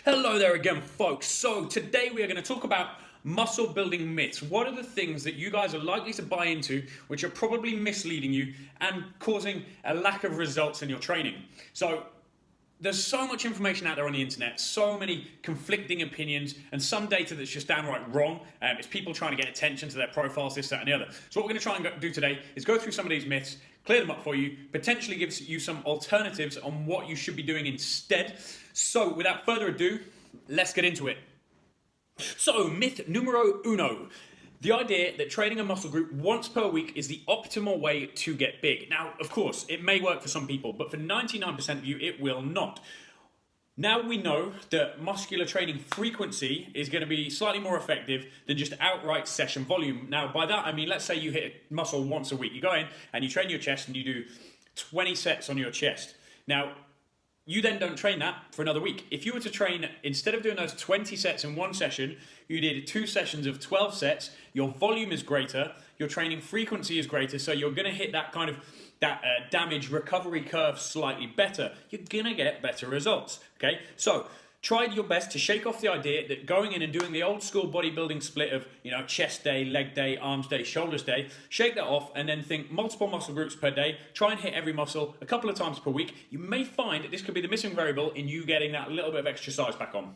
Hello there again, folks. So today we are going to talk about muscle building myths. What are the things that you guys are likely to buy into, which are probably misleading you and causing a lack of results in your training? So there's so much information out there on the internet, so many conflicting opinions, and some data that's just downright wrong. It's people trying to get attention to their profiles, this, that, and the other. So what we're going to try and do today is go through some of these myths, clear them up for you, potentially give you some alternatives on what you should be doing instead. So without further ado, let's get into it. So myth numero uno. The idea that training a muscle group once per week is the optimal way to get big. Now, of course, it may work for some people, but for 99% of you, it will not. Now we know that muscular training frequency is going to be slightly more effective than just outright session volume. Now, by that, I mean, let's say you hit a muscle once a week. You go in and you train your chest and you do 20 sets on your chest. Now, you then don't train that for another week. If you were to train, instead of doing those 20 sets in one session, you did 2 sessions of 12 sets, your volume is greater, your training frequency is greater, so you're going to hit that kind of damage recovery curve slightly better. You're going to get better results, okay? So try your best to shake off the idea that going in and doing the old school bodybuilding split of, chest day, leg day, arms day, shoulders day, shake that off and then think multiple muscle groups per day. Try and hit every muscle a couple of times per week. You may find that this could be the missing variable in you getting that little bit of extra size back on.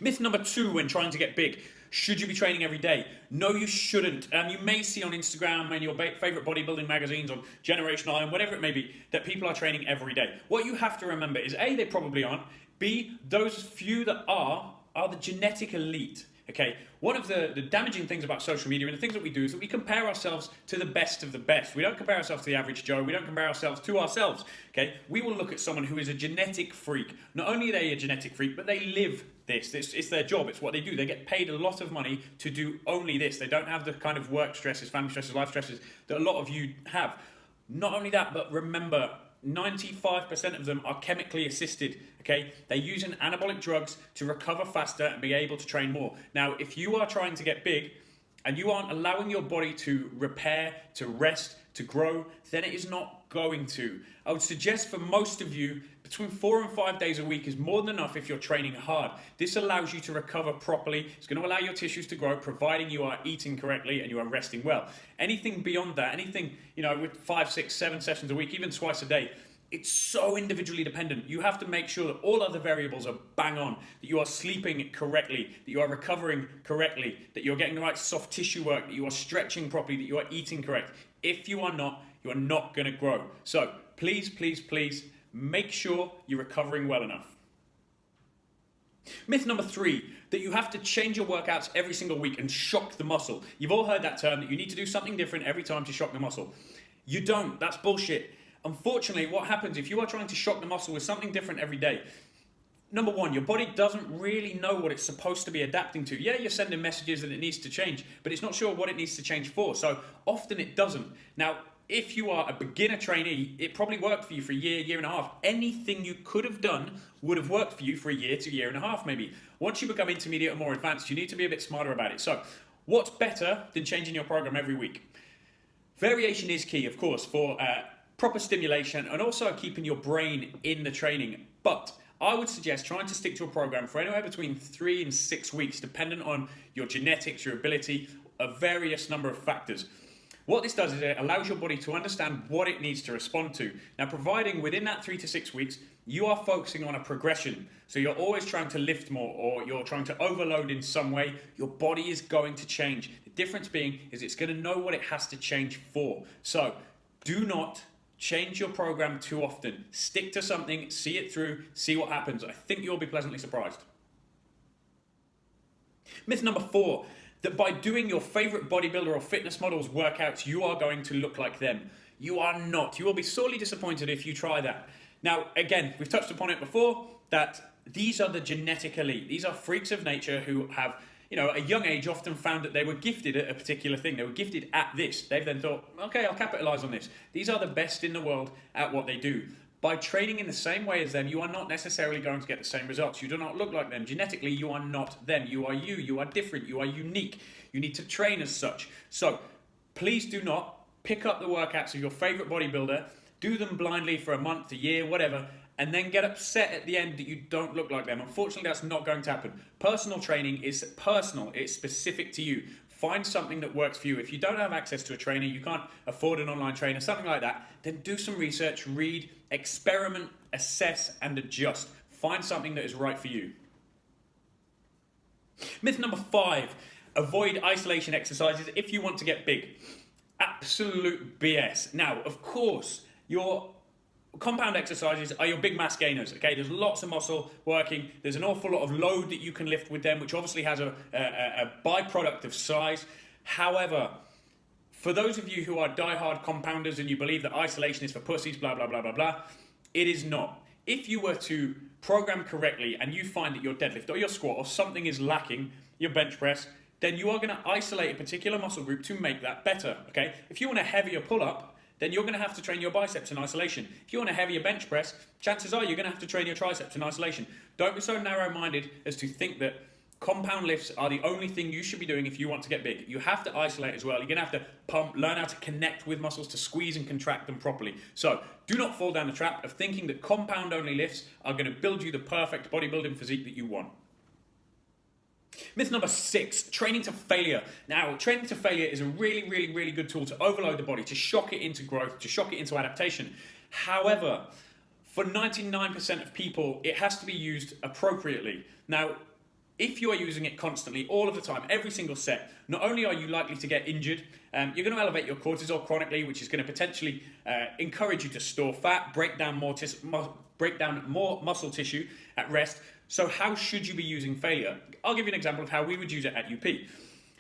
Myth number 2 when trying to get big. Should you be training every day? No, you shouldn't. You may see on Instagram and your favorite bodybuilding magazines, on Generation Iron, whatever it may be, that people are training every day. What you have to remember is A, they probably aren't. B, those few that are the genetic elite. Okay, one of the damaging things about social media and the things that we do is that we compare ourselves to the best of the best. We don't compare ourselves to the average Joe. We don't compare ourselves to ourselves. Okay, we will look at someone who is a genetic freak. Not only are they a genetic freak, but they live this. It's their job. It's what they do. They get paid a lot of money to do only this. They don't have the kind of work stresses, family stresses, life stresses that a lot of you have. Not only that, but remember, 95% of them are chemically assisted, okay? They're using anabolic drugs to recover faster and be able to train more. Now, if you are trying to get big and you aren't allowing your body to repair, to rest, to grow, then it is not going to. I would suggest for most of you, between 4 and 5 days a week is more than enough if you're training hard. This allows you to recover properly. It's going to allow your tissues to grow, providing you are eating correctly and you are resting well. Anything beyond that, anything, with 5, 6, 7 sessions a week, even twice a day, it's so individually dependent. You have to make sure that all other variables are bang on, that you are sleeping correctly, that you are recovering correctly, that you're getting the right soft tissue work, that you are stretching properly, that you are eating correct. If you are not going to grow. So please, please, please, make sure you're recovering well enough. Myth number 3, that you have to change your workouts every single week and shock the muscle. You've all heard that term, that you need to do something different every time to shock the muscle. You don't. That's bullshit. Unfortunately, what happens if you are trying to shock the muscle with something different every day? Number 1, your body doesn't really know what it's supposed to be adapting to. Yeah, you're sending messages that it needs to change, but it's not sure what it needs to change for. So often it doesn't. Now, if you are a beginner trainee, it probably worked for you for a year, year and a half. Anything you could have done would have worked for you for a year to year and a half, maybe. Once you become intermediate or more advanced, you need to be a bit smarter about it. So what's better than changing your program every week? Variation is key, of course, for proper stimulation and also keeping your brain in the training. But I would suggest trying to stick to a program for anywhere between 3 and 6 weeks, dependent on your genetics, your ability, a various number of factors. What this does is it allows your body to understand what it needs to respond to. Now, providing within that 3 to 6 weeks, you are focusing on a progression. So you're always trying to lift more or you're trying to overload in some way, your body is going to change. The difference being is it's going to know what it has to change for. So do not change your program too often. Stick to something, see it through, see what happens. I think you'll be pleasantly surprised. Myth number 4, that by doing your favorite bodybuilder or fitness model's workouts, you are going to look like them. You are not. You will be sorely disappointed if you try that. Now, again, we've touched upon it before, that these are the genetic elite. These are freaks of nature who have, at a young age often found that they were gifted at a particular thing. They were gifted at this. They've then thought, okay, I'll capitalize on this. These are the best in the world at what they do. By training in the same way as them, you are not necessarily going to get the same results. You do not look like them. Genetically, you are not them. You are you. You are different. You are unique. You need to train as such. So please do not pick up the workouts of your favorite bodybuilder do them blindly for a month, a year, whatever, and then get upset at the end that you don't look like them. Unfortunately, that's not going to happen. Personal training is personal. It's specific to you. Find something that works for you. If you don't have access to a trainer, you can't afford an online trainer, something like that, then do some research, read, experiment, assess, and adjust. Find something that is right for you. Myth number 5, avoid isolation exercises if you want to get big. Absolute BS. Now, of course, your compound exercises are your big mass gainers, okay? There's lots of muscle working. There's an awful lot of load that you can lift with them, which obviously has a byproduct of size. However, for those of you who are diehard compounders and you believe that isolation is for pussies, blah, blah, blah, blah, blah, it is not. If you were to program correctly and you find that your deadlift or your squat or something is lacking, your bench press, then you are going to isolate a particular muscle group to make that better, okay? If you want a heavier pull-up, then you're going to have to train your biceps in isolation. If you want a heavier bench press, chances are you're going to have to train your triceps in isolation. Don't be so narrow-minded as to think that compound lifts are the only thing you should be doing if you want to get big. You have to isolate as well. You're going to have to pump, learn how to connect with muscles to squeeze and contract them properly. So do not fall down the trap of thinking that compound-only lifts are going to build you the perfect bodybuilding physique that you want. Myth number 6, training to failure. Now, training to failure is a really, really, really good tool to overload the body, to shock it into growth, to shock it into adaptation. However, for 99% of people, it has to be used appropriately. Now, if you are using it constantly, all of the time, every single set, not only are you likely to get injured, you're going to elevate your cortisol chronically, which is going to potentially encourage you to store fat, break down more muscle tissue at rest. So how should you be using failure? I'll give you an example of how we would use it at UP.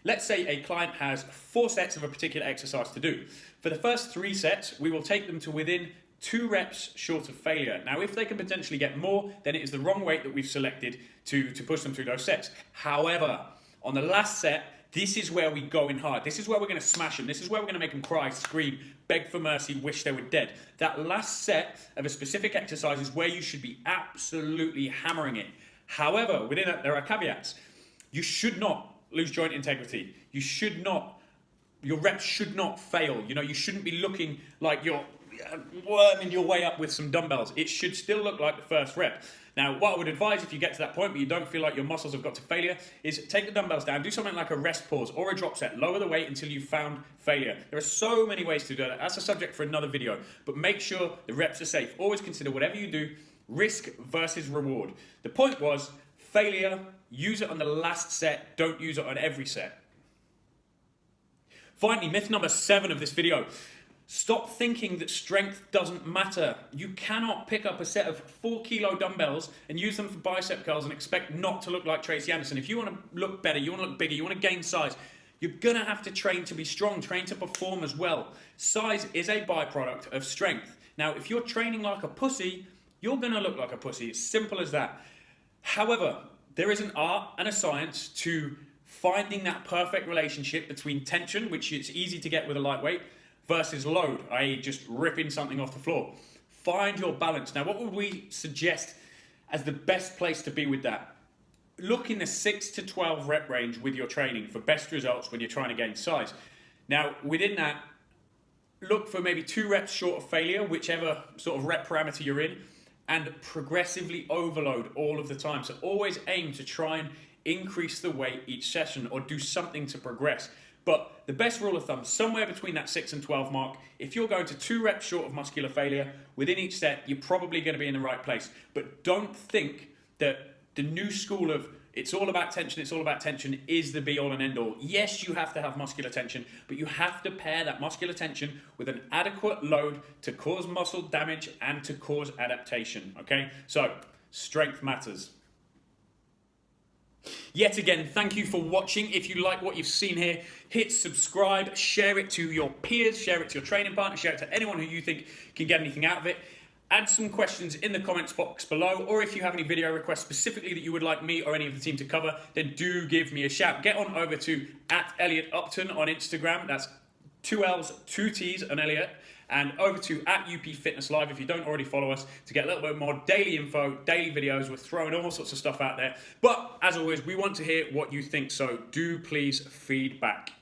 Let's say a client has 4 sets of a particular exercise to do. For the first 3 sets, we will take them to within 2 reps short of failure. Now, if they can potentially get more, then it is the wrong weight that we've selected to push them through those sets. However, on the last set, this is where we go in hard. This is where we're going to smash them. This is where we're going to make them cry, scream, beg for mercy, wish they were dead. That last set of a specific exercise is where you should be absolutely hammering it. However, within that, there are caveats. You should not lose joint integrity. Your reps should not fail. You shouldn't be looking like you're worming your way up with some dumbbells. It should still look like the first rep. Now, what I would advise if you get to that point but you don't feel like your muscles have got to failure is take the dumbbells down, do something like a rest pause or a drop set, lower the weight until you've found failure. There are so many ways to do that. That's a subject for another video, but make sure the reps are safe. Always consider whatever you do, risk versus reward. The point was, failure, use it on the last set, don't use it on every set. Finally, myth number 7 of this video. Stop thinking that strength doesn't matter. You cannot pick up a set of 4-kilo dumbbells and use them for bicep curls and expect not to look like Tracy Anderson. If you want to look better, you want to look bigger, you want to gain size, you're going to have to train to be strong, train to perform as well. Size is a byproduct of strength. Now, if you're training like a pussy, you're going to look like a pussy. It's simple as that. However, there is an art and a science to finding that perfect relationship between tension, which is easy to get with a lightweight, versus load, i.e. just ripping something off the floor. Find your balance. Now, what would we suggest as the best place to be with that? Look in the 6 to 12 rep range with your training for best results when you're trying to gain size. Now, within that, look for maybe 2 reps short of failure, whichever sort of rep parameter you're in, and progressively overload all of the time. So always aim to try and increase the weight each session or do something to progress. But the best rule of thumb, somewhere between that 6 and 12 mark, if you're going to 2 reps short of muscular failure, within each set, you're probably going to be in the right place. But don't think that the new school of it's all about tension is the be all and end all. Yes, you have to have muscular tension, but you have to pair that muscular tension with an adequate load to cause muscle damage and to cause adaptation, okay? So, strength matters. Yet again, thank you for watching. If you like what you've seen here, hit subscribe, share it to your peers, share it to your training partner, share it to anyone who you think can get anything out of it. Add some questions in the comments box below, or if you have any video requests specifically that you would like me or any of the team to cover, then do give me a shout. Get on over to @ElliotUpton on Instagram. That's 2 L's, 2 T's on Elliot. And over to @UP Fitness Live if you don't already follow us to get a little bit more daily info, daily videos. We're throwing all sorts of stuff out there. But as always, we want to hear what you think, so do please feedback.